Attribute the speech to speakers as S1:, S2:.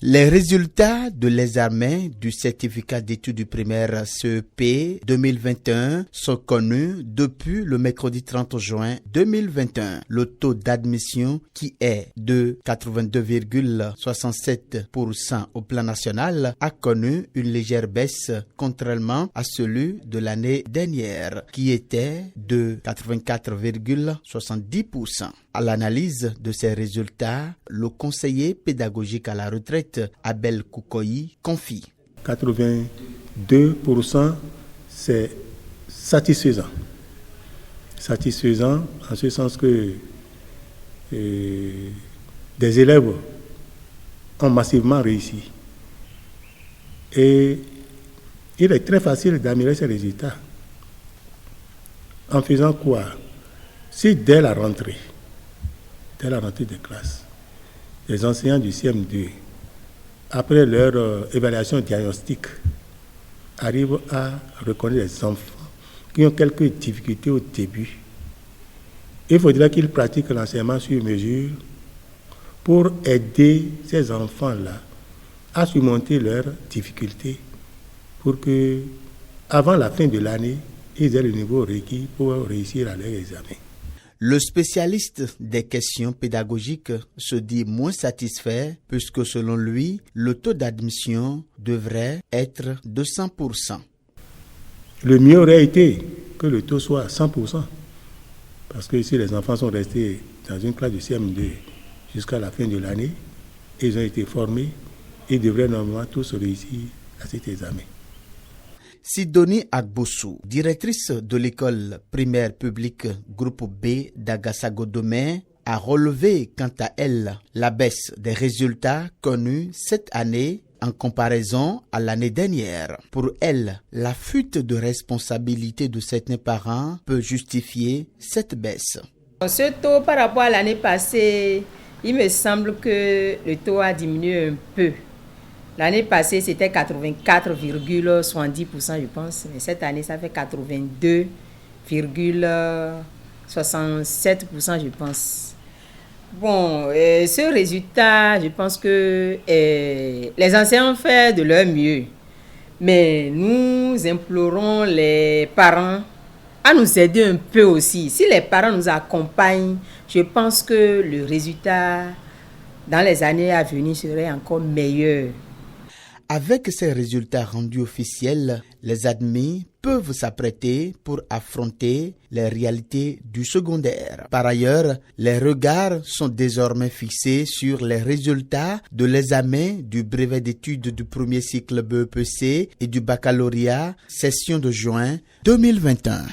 S1: Les résultats de l'examen du certificat d'études primaires CEP 2021 sont connus depuis le mercredi 30 juin 2021. Le taux d'admission qui est de 82,67% au plan national a connu une légère baisse contrairement à celui de l'année dernière qui était de 84,70%. À l'analyse de ces résultats, le conseiller pédagogique à la retraite, Abel Koukoyi, confie.
S2: 82%, c'est satisfaisant. Satisfaisant en ce sens que des élèves ont massivement réussi. Et il est très facile d'améliorer ces résultats. En faisant quoi? Si dès la rentrée des classes, les enseignants du CM2, après leur évaluation diagnostique, arrivent à reconnaître les enfants qui ont quelques difficultés au début, il faudra qu'ils pratiquent l'enseignement sur mesure pour aider ces enfants-là à surmonter leurs difficultés pour que, avant la fin de l'année, ils aient le niveau requis pour réussir à leur examen.
S1: Le spécialiste des questions pédagogiques se dit moins satisfait puisque selon lui, le taux d'admission devrait être de 100%.
S2: Le mieux aurait été que le taux soit à 100%. Parce que si les enfants sont restés dans une classe de CM2 jusqu'à la fin de l'année, ils ont été formés, ils devraient normalement tous réussir à cet examen.
S1: Sidonie Agbossou, directrice de l'école primaire publique groupe B d'Agasago-Domé, a relevé quant à elle la baisse des résultats connus cette année en comparaison à l'année dernière. Pour elle, la fuite de responsabilité de certains parents peut justifier cette baisse.
S3: Ce taux par rapport à l'année passée, il me semble que le taux a diminué un peu. L'année passée, c'était 84,70%, je pense. Mais cette année, ça fait 82,67%, je pense. Bon, ce résultat, je pense que les enseignants ont fait de leur mieux. Mais nous implorons les parents à nous aider un peu aussi. Si les parents nous accompagnent, je pense que le résultat dans les années à venir serait encore meilleur.
S1: Avec ces résultats rendus officiels, les admis peuvent s'apprêter pour affronter les réalités du secondaire. Par ailleurs, les regards sont désormais fixés sur les résultats de l'examen du brevet d'études du premier cycle BEPC et du baccalauréat, session de juin 2021.